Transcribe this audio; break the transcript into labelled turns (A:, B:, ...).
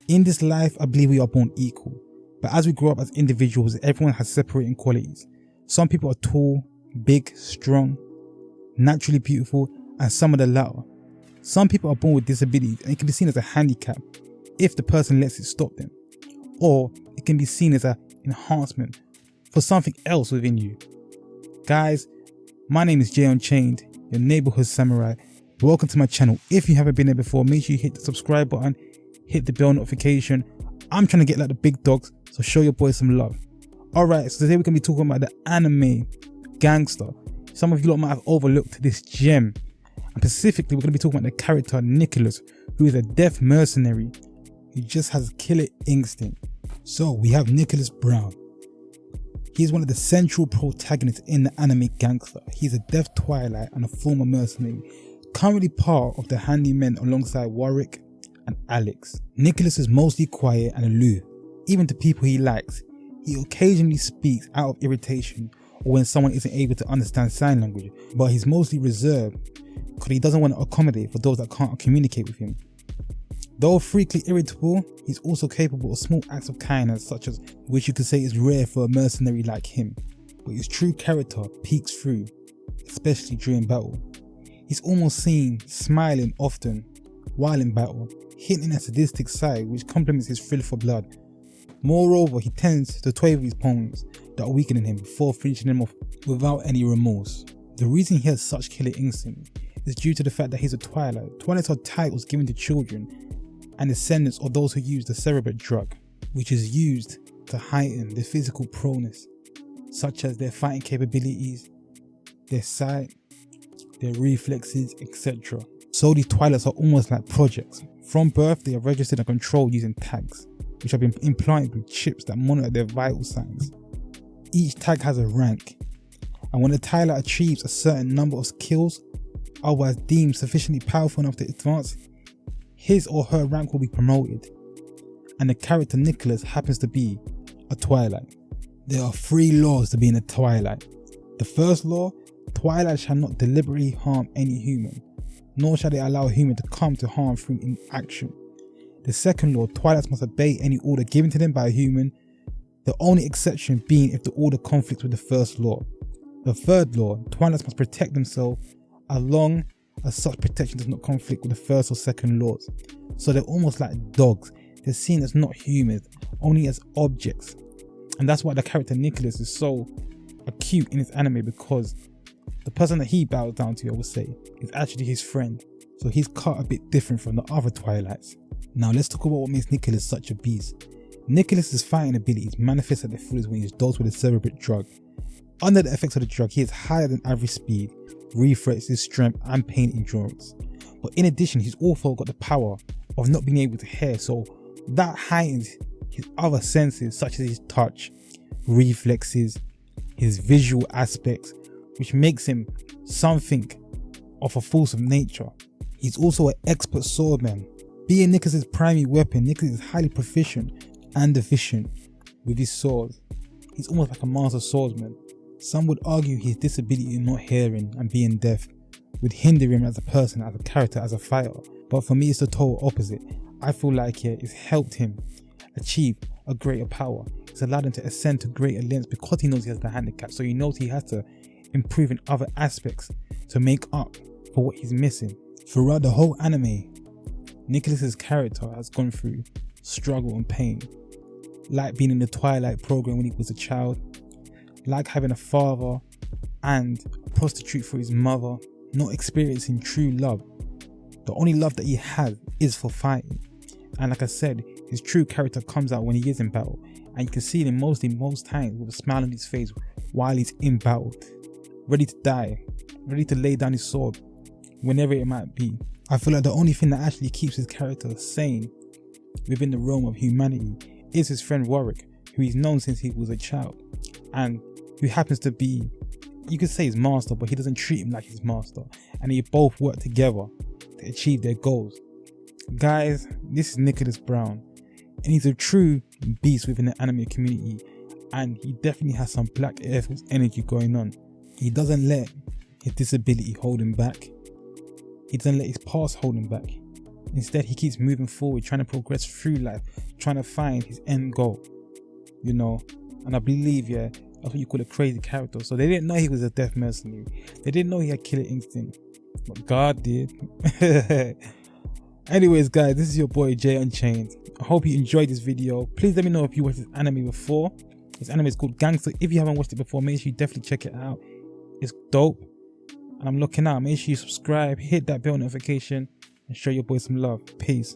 A: In this life, I believe we are born equal, but as we grow up as individuals, everyone has separating qualities. Some people are tall, big, strong, naturally beautiful, and some of the latter. Some people are born with disabilities and it can be seen as a handicap if the person lets it stop them, or it can be seen as an enhancement for something else within you. Guys, my name is Unchained, your neighborhood samurai. Welcome to my channel. If you haven't been there before, make sure you hit the subscribe button, hit the bell notification. I'm trying to get like the big dogs, so show your boys some love. Alright, so today we're going to be talking about the anime GANGSTA. Some of you lot might have overlooked this gem. And specifically, we're going to be talking about the character Nicolas, who is a deaf mercenary who just has killer instinct. So we have Nicolas Brown. He's one of the central protagonists in the anime GANGSTA. He's a deaf Twilight and a former mercenary, currently part of the Handymen alongside Warwick and Alex. Nicolas is mostly quiet and aloof, even to people he likes. He occasionally speaks out of irritation or when someone isn't able to understand sign language, but he's mostly reserved because he doesn't want to accommodate for those that can't communicate with him. Though frequently irritable, he's also capable of small acts of kindness, such as which you could say is rare for a mercenary like him, but his true character peeks through, especially during battle. He's almost seen smiling often while in battle, hinting at a sadistic side which complements his thrill for blood. Moreover, he tends to toy with his opponents that are weakening him before finishing them off without any remorse. The reason he has such killer instinct is due to the fact that he's a Twilight. Twilights are titles given to children and descendants of those who use the cerebral drug, which is used to heighten their physical proneness, such as their fighting capabilities, their sight, their reflexes, etc. So these Twilights are almost like projects. From birth, they are registered and controlled using tags, which have been implanted with chips that monitor their vital signs. Each tag has a rank, and when a Twilight achieves a certain number of skills, otherwise deemed sufficiently powerful enough to advance, his or her rank will be promoted, and the character Nicolas happens to be a Twilight. There are 3 laws to being a Twilight. The first law: Twilight shall not deliberately harm any human, nor shall they allow a human to come to harm through inaction. The second law: Twilights must obey any order given to them by a human, the only exception being if the order conflicts with the first law. The third law: Twilights must protect themselves as long as such protection does not conflict with the first or second laws. So they're almost like dogs. They're seen as not humans, only as objects. And that's why the character Nicolas is so acute in his anime, because the person that he bows down to, I would say, is actually his friend. So he's cut a bit different from the other Twilights. Now let's talk about what makes Nicolas such a beast. Nicolas's fighting abilities manifest at their fullest when he is dosed with a cerebral drug. Under the effects of the drug, he has higher than average speed, reflexes, strength and pain endurance. But in addition, he's also got the power of not being able to hear, so that heightens his other senses such as his touch, reflexes, his visual aspects, which makes him something of a force of nature. He's also an expert swordsman. Being Nicolas' primary weapon, Nicolas is highly proficient and efficient with his swords. He's almost like a master swordsman. Some would argue his disability in not hearing and being deaf would hinder him as a person, as a character, as a fighter. But for me, it's the total opposite. I feel like it's helped him achieve a greater power. It's allowed him to ascend to greater lengths because he knows he has the handicap. So he knows he has to improve in other aspects to make up for what he's missing. Throughout the whole anime, Nicolas' character has gone through struggle and pain. Like being in the Twilight program when he was a child, like having a father and a prostitute for his mother, not experiencing true love. The only love that he has is for fighting. And like I said, his true character comes out when he is in battle, and you can see him most times with a smile on his face while he's in battle, ready to die, ready to lay down his sword whenever it might be. I feel like the only thing that actually keeps his character sane within the realm of humanity is his friend Warwick, who he's known since he was a child, and who happens to be, you could say, his master, but he doesn't treat him like his master, and they both work together to achieve their goals. Guys, this is Nicolas Brown, and he's a true beast within the anime community, and he definitely has some Black Air Force energy going on. He doesn't let his disability hold him back. He doesn't let his past hold him back. Instead, he keeps moving forward, trying to progress through life, trying to find his end goal, you know. And I believe, yeah, that's what you call a crazy character. So they didn't know he was a death mercenary. They didn't know he had killer instinct, but God did. Anyways, guys, this is your boy Jay Unchained. I hope you enjoyed this video. Please let me know if you watched this anime before. This anime is called GANGSTA. If you haven't watched it before, make sure you definitely check it out. It's dope. And I'm looking out. Make sure you subscribe, hit that bell notification, and show your boy some love. Peace.